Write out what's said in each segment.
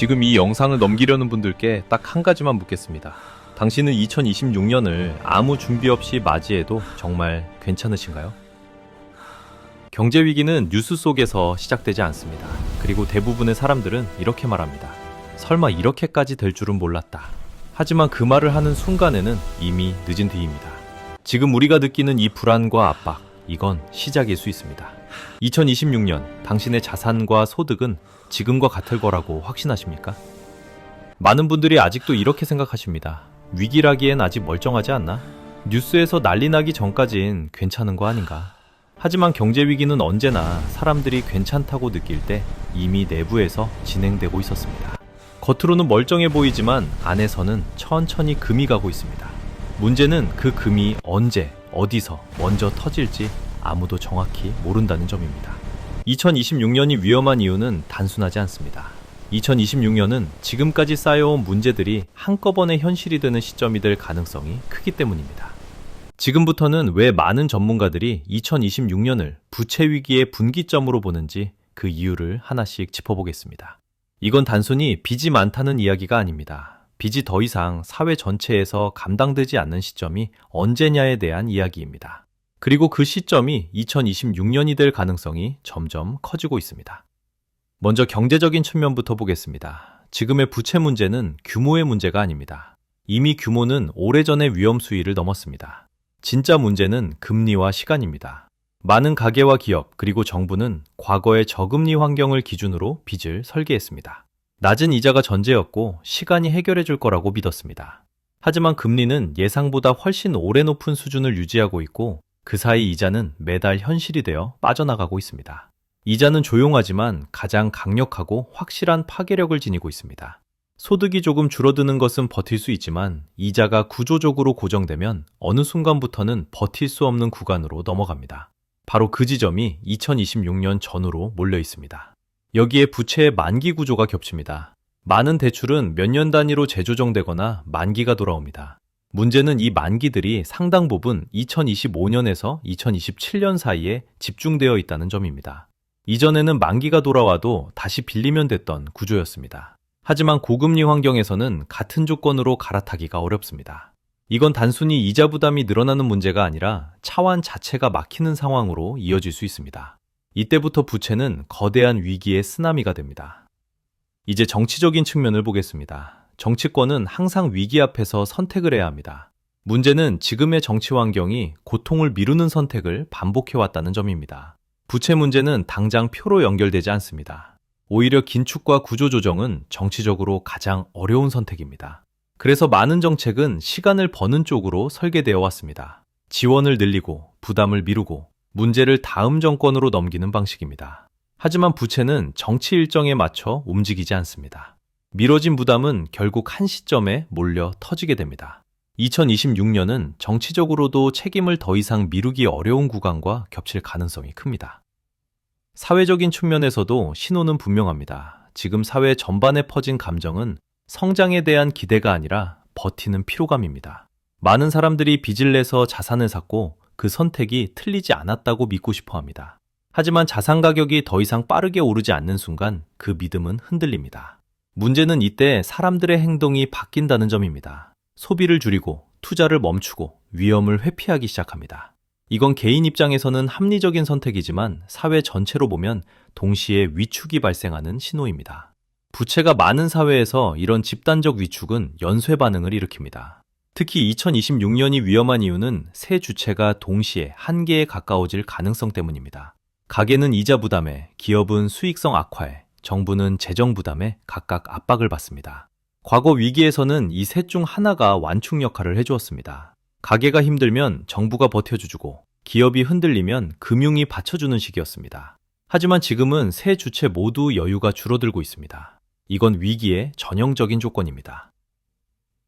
지금 이 영상을 넘기려는 분들께 딱 한 가지만 묻겠습니다. 당신은 2026년을 아무 준비 없이 맞이해도 정말 괜찮으신가요? 경제위기는 뉴스 속에서 시작되지 않습니다. 그리고 대부분의 사람들은 이렇게 말합니다. 설마 이렇게까지 될 줄은 몰랐다. 하지만 그 말을 하는 순간에는 이미 늦은 뒤입니다. 지금 우리가 느끼는 이 불안과 압박, 이건 시작일 수 있습니다. 2026년 당신의 자산과 소득은 지금과 같을 거라고 확신하십니까? 많은 분들이 아직도 이렇게 생각하십니다. 위기라기엔 아직 멀쩡하지 않나? 뉴스에서 난리 나기 전까진 괜찮은 거 아닌가? 하지만 경제위기는 언제나 사람들이 괜찮다고 느낄 때 이미 내부에서 진행되고 있었습니다. 겉으로는 멀쩡해 보이지만 안에서는 천천히 금이 가고 있습니다. 문제는 그 금이 언제, 어디서 먼저 터질지 아무도 정확히 모른다는 점입니다. 2026년이 위험한 이유는 단순하지 않습니다. 2026년은 지금까지 쌓여온 문제들이 한꺼번에 현실이 되는 시점이 될 가능성이 크기 때문입니다. 지금부터는 왜 많은 전문가들이 2026년을 부채 위기의 분기점으로 보는지 그 이유를 하나씩 짚어보겠습니다. 이건 단순히 빚이 많다는 이야기가 아닙니다. 빚이 더 이상 사회 전체에서 감당되지 않는 시점이 언제냐에 대한 이야기입니다. 그리고 그 시점이 2026년이 될 가능성이 점점 커지고 있습니다. 먼저 경제적인 측면부터 보겠습니다. 지금의 부채 문제는 규모의 문제가 아닙니다. 이미 규모는 오래전의 위험 수위를 넘었습니다. 진짜 문제는 금리와 시간입니다. 많은 가계와 기업 그리고 정부는 과거의 저금리 환경을 기준으로 빚을 설계했습니다. 낮은 이자가 전제였고 시간이 해결해 줄 거라고 믿었습니다. 하지만 금리는 예상보다 훨씬 오래 높은 수준을 유지하고 있고 그 사이 이자는 매달 현실이 되어 빠져나가고 있습니다. 이자는 조용하지만 가장 강력하고 확실한 파괴력을 지니고 있습니다. 소득이 조금 줄어드는 것은 버틸 수 있지만 이자가 구조적으로 고정되면 어느 순간부터는 버틸 수 없는 구간으로 넘어갑니다. 바로 그 지점이 2026년 전후로 몰려 있습니다. 여기에 부채의 만기 구조가 겹칩니다. 많은 대출은 몇 년 단위로 재조정되거나 만기가 돌아옵니다. 문제는 이 만기들이 상당 부분 2025년에서 2027년 사이에 집중되어 있다는 점입니다. 이전에는 만기가 돌아와도 다시 빌리면 됐던 구조였습니다. 하지만 고금리 환경에서는 같은 조건으로 갈아타기가 어렵습니다. 이건 단순히 이자 부담이 늘어나는 문제가 아니라 차환 자체가 막히는 상황으로 이어질 수 있습니다. 이때부터 부채는 거대한 위기의 쓰나미가 됩니다. 이제 정치적인 측면을 보겠습니다. 정치권은 항상 위기 앞에서 선택을 해야 합니다. 문제는 지금의 정치 환경이 고통을 미루는 선택을 반복해왔다는 점입니다. 부채 문제는 당장 표로 연결되지 않습니다. 오히려 긴축과 구조조정은 정치적으로 가장 어려운 선택입니다. 그래서 많은 정책은 시간을 버는 쪽으로 설계되어 왔습니다. 지원을 늘리고 부담을 미루고 문제를 다음 정권으로 넘기는 방식입니다. 하지만 부채는 정치 일정에 맞춰 움직이지 않습니다. 미뤄진 부담은 결국 한 시점에 몰려 터지게 됩니다. 2026년은 정치적으로도 책임을 더 이상 미루기 어려운 구간과 겹칠 가능성이 큽니다. 사회적인 측면에서도 신호는 분명합니다. 지금 사회 전반에 퍼진 감정은 성장에 대한 기대가 아니라 버티는 피로감입니다. 많은 사람들이 빚을 내서 자산을 샀고 그 선택이 틀리지 않았다고 믿고 싶어 합니다. 하지만 자산 가격이 더 이상 빠르게 오르지 않는 순간 그 믿음은 흔들립니다. 문제는 이때 사람들의 행동이 바뀐다는 점입니다. 소비를 줄이고 투자를 멈추고 위험을 회피하기 시작합니다. 이건 개인 입장에서는 합리적인 선택이지만 사회 전체로 보면 동시에 위축이 발생하는 신호입니다. 부채가 많은 사회에서 이런 집단적 위축은 연쇄 반응을 일으킵니다. 특히 2026년이 위험한 이유는 세 주체가 동시에 한계에 가까워질 가능성 때문입니다. 가계는 이자 부담에, 기업은 수익성 악화에, 정부는 재정 부담에 각각 압박을 받습니다. 과거 위기에서는 이 셋 중 하나가 완충 역할을 해주었습니다. 가계가 힘들면 정부가 버텨주고 기업이 흔들리면 금융이 받쳐주는 시기였습니다. 하지만 지금은 세 주체 모두 여유가 줄어들고 있습니다. 이건 위기의 전형적인 조건입니다.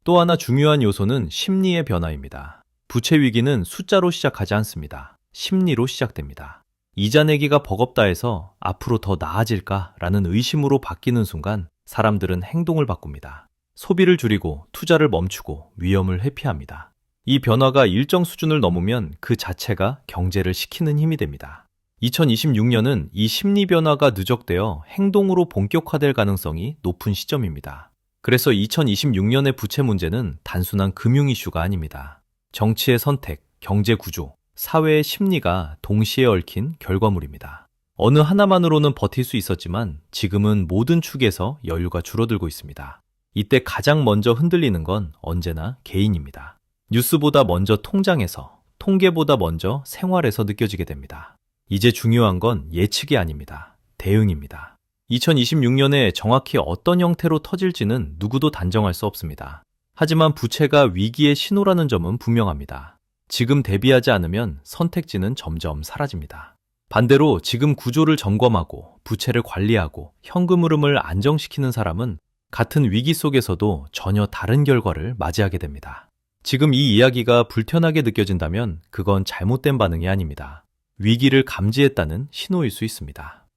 또 하나 중요한 요소는 심리의 변화입니다. 부채 위기는 숫자로 시작하지 않습니다. 심리로 시작됩니다. 이자 내기가 버겁다 해서 앞으로 더 나아질까라는 의심으로 바뀌는 순간 사람들은 행동을 바꿉니다. 소비를 줄이고 투자를 멈추고 위험을 회피합니다. 이 변화가 일정 수준을 넘으면 그 자체가 경제를 식히는 힘이 됩니다. 2026년은 이 심리 변화가 누적되어 행동으로 본격화될 가능성이 높은 시점입니다. 그래서 2026년의 부채 문제는 단순한 금융 이슈가 아닙니다. 정치의 선택, 경제 구조, 사회의 심리가 동시에 얽힌 결과물입니다. 어느 하나만으로는 버틸 수 있었지만 지금은 모든 축에서 여유가 줄어들고 있습니다. 이때 가장 먼저 흔들리는 건 언제나 개인입니다. 뉴스보다 먼저 통장에서, 통계보다 먼저 생활에서 느껴지게 됩니다. 이제 중요한 건 예측이 아닙니다. 대응입니다. 2026년에 정확히 어떤 형태로 터질지는 누구도 단정할 수 없습니다. 하지만 부채가 위기의 신호라는 점은 분명합니다. 지금 대비하지 않으면 선택지는 점점 사라집니다. 반대로 지금 구조를 점검하고 부채를 관리하고 현금 흐름을 안정시키는 사람은 같은 위기 속에서도 전혀 다른 결과를 맞이하게 됩니다. 지금 이 이야기가 불편하게 느껴진다면 그건 잘못된 반응이 아닙니다. 위기를 감지했다는 신호일 수 있습니다.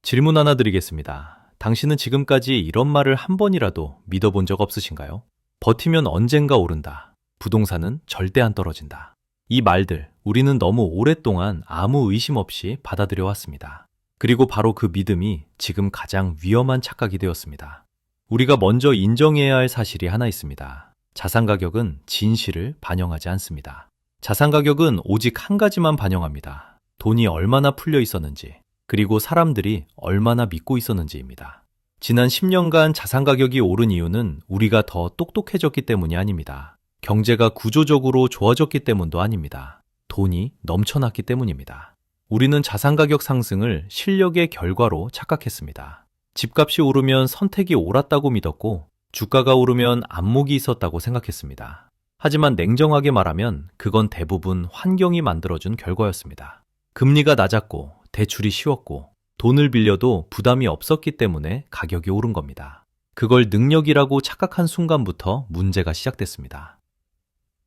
질문 하나 드리겠습니다. 당신은 지금까지 이런 말을 한 번이라도 믿어본 적 없으신가요? 버티면 언젠가 오른다. 부동산은 절대 안 떨어진다. 이 말들, 우리는 너무 오랫동안 아무 의심 없이 받아들여 왔습니다. 그리고 바로 그 믿음이 지금 가장 위험한 착각이 되었습니다. 우리가 먼저 인정해야 할 사실이 하나 있습니다. 자산 가격은 진실을 반영하지 않습니다. 자산 가격은 오직 한 가지만 반영합니다. 돈이 얼마나 풀려 있었는지, 그리고 사람들이 얼마나 믿고 있었는지입니다. 지난 10년간 자산 가격이 오른 이유는 우리가 더 똑똑해졌기 때문이 아닙니다. 경제가 구조적으로 좋아졌기 때문도 아닙니다. 돈이 넘쳐났기 때문입니다. 우리는 자산 가격 상승을 실력의 결과로 착각했습니다. 집값이 오르면 선택이 옳았다고 믿었고, 주가가 오르면 안목이 있었다고 생각했습니다. 하지만 냉정하게 말하면 그건 대부분 환경이 만들어준 결과였습니다. 금리가 낮았고 대출이 쉬웠고 돈을 빌려도 부담이 없었기 때문에 가격이 오른 겁니다. 그걸 능력이라고 착각한 순간부터 문제가 시작됐습니다.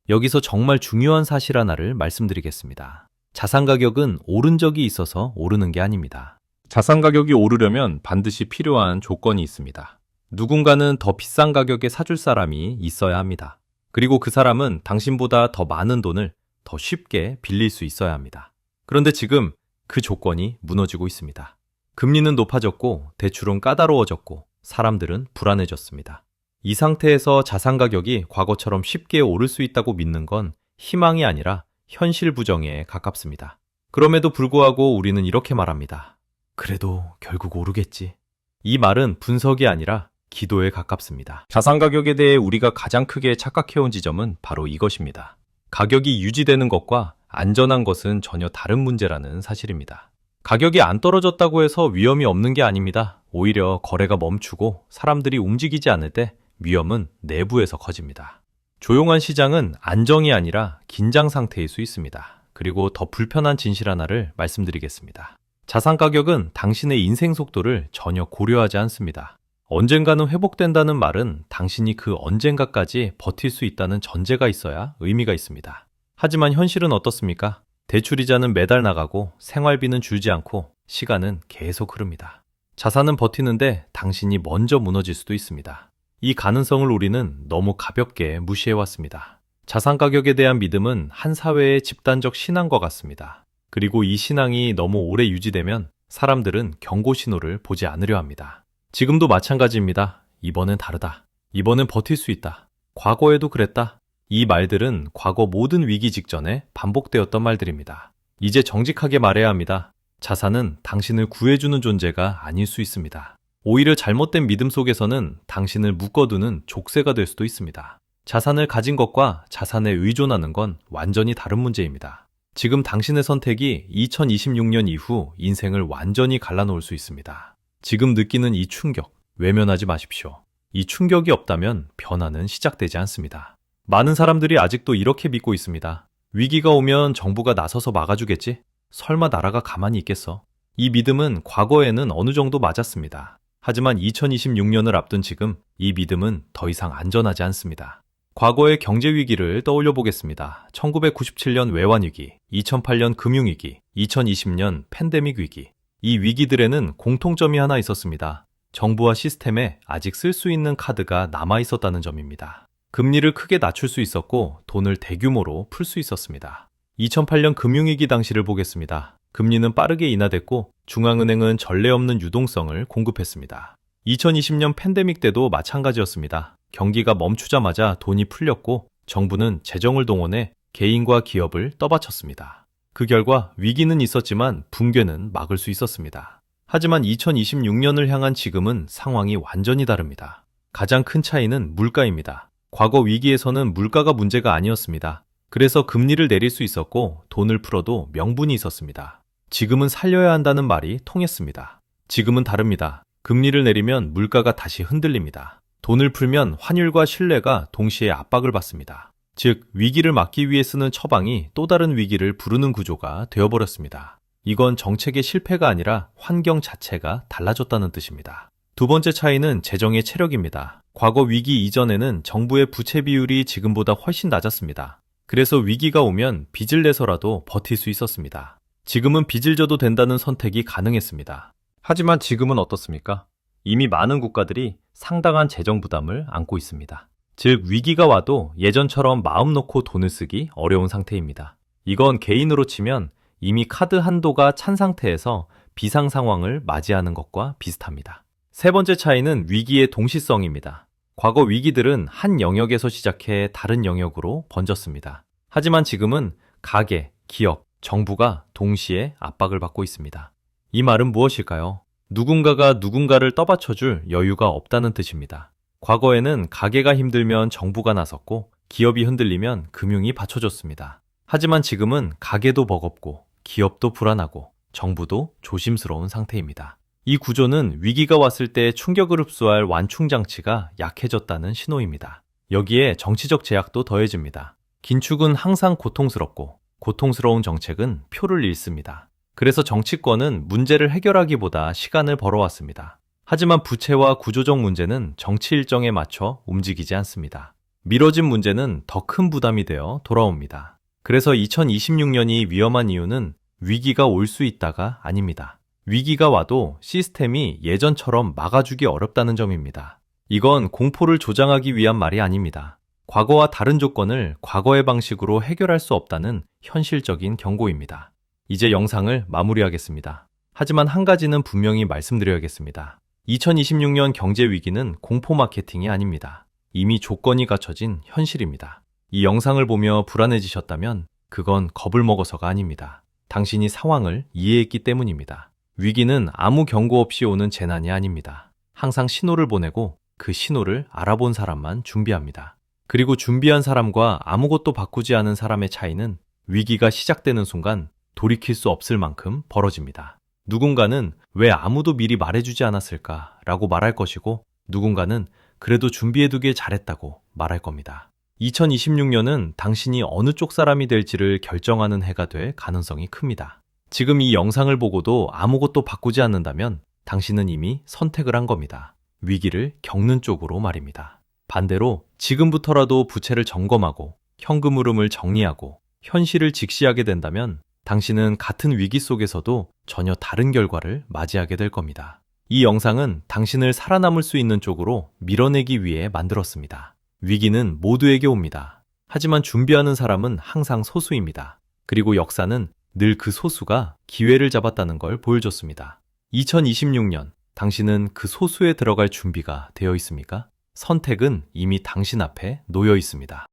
여기서 정말 중요한 사실 하나를 말씀드리겠습니다. 자산 가격은 오른 적이 있어서 오르는 게 아닙니다. 자산 가격이 오르려면 반드시 필요한 조건이 있습니다. 누군가는 더 비싼 가격에 사줄 사람이 있어야 합니다. 그리고 그 사람은 당신보다 더 많은 돈을 더 쉽게 빌릴 수 있어야 합니다. 그런데 지금 그 조건이 무너지고 있습니다. 금리는 높아졌고 대출은 까다로워졌고 사람들은 불안해졌습니다. 이 상태에서 자산 가격이 과거처럼 쉽게 오를 수 있다고 믿는 건 희망이 아니라 현실 부정에 가깝습니다. 그럼에도 불구하고 우리는 이렇게 말합니다. 그래도 결국 오르겠지. 이 말은 분석이 아니라 기도에 가깝습니다. 자산 가격에 대해 우리가 가장 크게 착각해온 지점은 바로 이것입니다. 가격이 유지되는 것과 안전한 것은 전혀 다른 문제라는 사실입니다. 가격이 안 떨어졌다고 해서 위험이 없는 게 아닙니다. 오히려 거래가 멈추고 사람들이 움직이지 않을 때 위험은 내부에서 커집니다. 조용한 시장은 안정이 아니라 긴장 상태일 수 있습니다. 그리고 더 불편한 진실 하나를 말씀드리겠습니다. 자산 가격은 당신의 인생 속도를 전혀 고려하지 않습니다. 언젠가는 회복된다는 말은 당신이 그 언젠가까지 버틸 수 있다는 전제가 있어야 의미가 있습니다. 하지만 현실은 어떻습니까? 대출이자는 매달 나가고 생활비는 줄지 않고 시간은 계속 흐릅니다. 자산은 버티는데 당신이 먼저 무너질 수도 있습니다. 이 가능성을 우리는 너무 가볍게 무시해왔습니다. 자산 가격에 대한 믿음은 한 사회의 집단적 신앙과 같습니다. 그리고 이 신앙이 너무 오래 유지되면 사람들은 경고 신호를 보지 않으려 합니다. 지금도 마찬가지입니다. 이번엔 다르다. 이번엔 버틸 수 있다. 과거에도 그랬다. 이 말들은 과거 모든 위기 직전에 반복되었던 말들입니다. 이제 정직하게 말해야 합니다. 자산은 당신을 구해주는 존재가 아닐 수 있습니다. 오히려 잘못된 믿음 속에서는 당신을 묶어두는 족쇄가 될 수도 있습니다. 자산을 가진 것과 자산에 의존하는 건 완전히 다른 문제입니다. 지금 당신의 선택이 2026년 이후 인생을 완전히 갈라놓을 수 있습니다. 지금 느끼는 이 충격, 외면하지 마십시오. 이 충격이 없다면 변화는 시작되지 않습니다. 많은 사람들이 아직도 이렇게 믿고 있습니다. 위기가 오면 정부가 나서서 막아주겠지? 설마 나라가 가만히 있겠어? 이 믿음은 과거에는 어느 정도 맞았습니다. 하지만 2026년을 앞둔 지금 이 믿음은 더 이상 안전하지 않습니다. 과거의 경제 위기를 떠올려 보겠습니다. 1997년 외환위기, 2008년 금융위기, 2020년 팬데믹 위기. 이 위기들에는 공통점이 하나 있었습니다. 정부와 시스템에 아직 쓸 수 있는 카드가 남아 있었다는 점입니다. 금리를 크게 낮출 수 있었고 돈을 대규모로 풀 수 있었습니다. 2008년 금융위기 당시를 보겠습니다. 금리는 빠르게 인하됐고 중앙은행은 전례 없는 유동성을 공급했습니다. 2020년 팬데믹 때도 마찬가지였습니다. 경기가 멈추자마자 돈이 풀렸고 정부는 재정을 동원해 개인과 기업을 떠받쳤습니다. 그 결과 위기는 있었지만 붕괴는 막을 수 있었습니다. 하지만 2026년을 향한 지금은 상황이 완전히 다릅니다. 가장 큰 차이는 물가입니다. 과거 위기에서는 물가가 문제가 아니었습니다. 그래서 금리를 내릴 수 있었고 돈을 풀어도 명분이 있었습니다. 지금은 살려야 한다는 말이 통했습니다. 지금은 다릅니다. 금리를 내리면 물가가 다시 흔들립니다. 돈을 풀면 환율과 신뢰가 동시에 압박을 받습니다. 즉, 위기를 막기 위해 쓰는 처방이 또 다른 위기를 부르는 구조가 되어버렸습니다. 이건 정책의 실패가 아니라 환경 자체가 달라졌다는 뜻입니다. 두 번째 차이는 재정의 체력입니다. 과거 위기 이전에는 정부의 부채 비율이 지금보다 훨씬 낮았습니다. 그래서 위기가 오면 빚을 내서라도 버틸 수 있었습니다. 지금은 빚을 져도 된다는 선택이 가능했습니다. 하지만 지금은 어떻습니까? 이미 많은 국가들이 상당한 재정 부담을 안고 있습니다. 즉, 위기가 와도 예전처럼 마음 놓고 돈을 쓰기 어려운 상태입니다. 이건 개인으로 치면 이미 카드 한도가 찬 상태에서 비상 상황을 맞이하는 것과 비슷합니다. 세 번째 차이는 위기의 동시성입니다. 과거 위기들은 한 영역에서 시작해 다른 영역으로 번졌습니다. 하지만 지금은 가계, 기업, 정부가 동시에 압박을 받고 있습니다. 이 말은 무엇일까요? 누군가가 누군가를 떠받쳐줄 여유가 없다는 뜻입니다. 과거에는 가계가 힘들면 정부가 나섰고 기업이 흔들리면 금융이 받쳐줬습니다. 하지만 지금은 가계도 버겁고 기업도 불안하고 정부도 조심스러운 상태입니다. 이 구조는 위기가 왔을 때 충격을 흡수할 완충 장치가 약해졌다는 신호입니다. 여기에 정치적 제약도 더해집니다. 긴축은 항상 고통스럽고 고통스러운 정책은 표를 잃습니다. 그래서 정치권은 문제를 해결하기보다 시간을 벌어왔습니다. 하지만 부채와 구조적 문제는 정치 일정에 맞춰 움직이지 않습니다. 미뤄진 문제는 더 큰 부담이 되어 돌아옵니다. 그래서 2026년이 위험한 이유는 위기가 올 수 있다가 아닙니다. 위기가 와도 시스템이 예전처럼 막아주기 어렵다는 점입니다. 이건 공포를 조장하기 위한 말이 아닙니다. 과거와 다른 조건을 과거의 방식으로 해결할 수 없다는 현실적인 경고입니다. 이제 영상을 마무리하겠습니다. 하지만 한 가지는 분명히 말씀드려야겠습니다. 2026년 경제 위기는 공포 마케팅이 아닙니다. 이미 조건이 갖춰진 현실입니다. 이 영상을 보며 불안해지셨다면 그건 겁을 먹어서가 아닙니다. 당신이 상황을 이해했기 때문입니다. 위기는 아무 경고 없이 오는 재난이 아닙니다. 항상 신호를 보내고 그 신호를 알아본 사람만 준비합니다. 그리고 준비한 사람과 아무것도 바꾸지 않은 사람의 차이는 위기가 시작되는 순간 돌이킬 수 없을 만큼 벌어집니다. 누군가는 왜 아무도 미리 말해주지 않았을까 라고 말할 것이고 누군가는 그래도 준비해두길 잘했다고 말할 겁니다. 2026년은 당신이 어느 쪽 사람이 될지를 결정하는 해가 될 가능성이 큽니다. 지금 이 영상을 보고도 아무것도 바꾸지 않는다면 당신은 이미 선택을 한 겁니다. 위기를 겪는 쪽으로 말입니다. 반대로 지금부터라도 부채를 점검하고 현금 흐름을 정리하고 현실을 직시하게 된다면 당신은 같은 위기 속에서도 전혀 다른 결과를 맞이하게 될 겁니다. 이 영상은 당신을 살아남을 수 있는 쪽으로 밀어내기 위해 만들었습니다. 위기는 모두에게 옵니다. 하지만 준비하는 사람은 항상 소수입니다. 그리고 역사는 늘 그 소수가 기회를 잡았다는 걸 보여줬습니다. 2026년, 당신은 그 소수에 들어갈 준비가 되어 있습니까? 선택은 이미 당신 앞에 놓여 있습니다.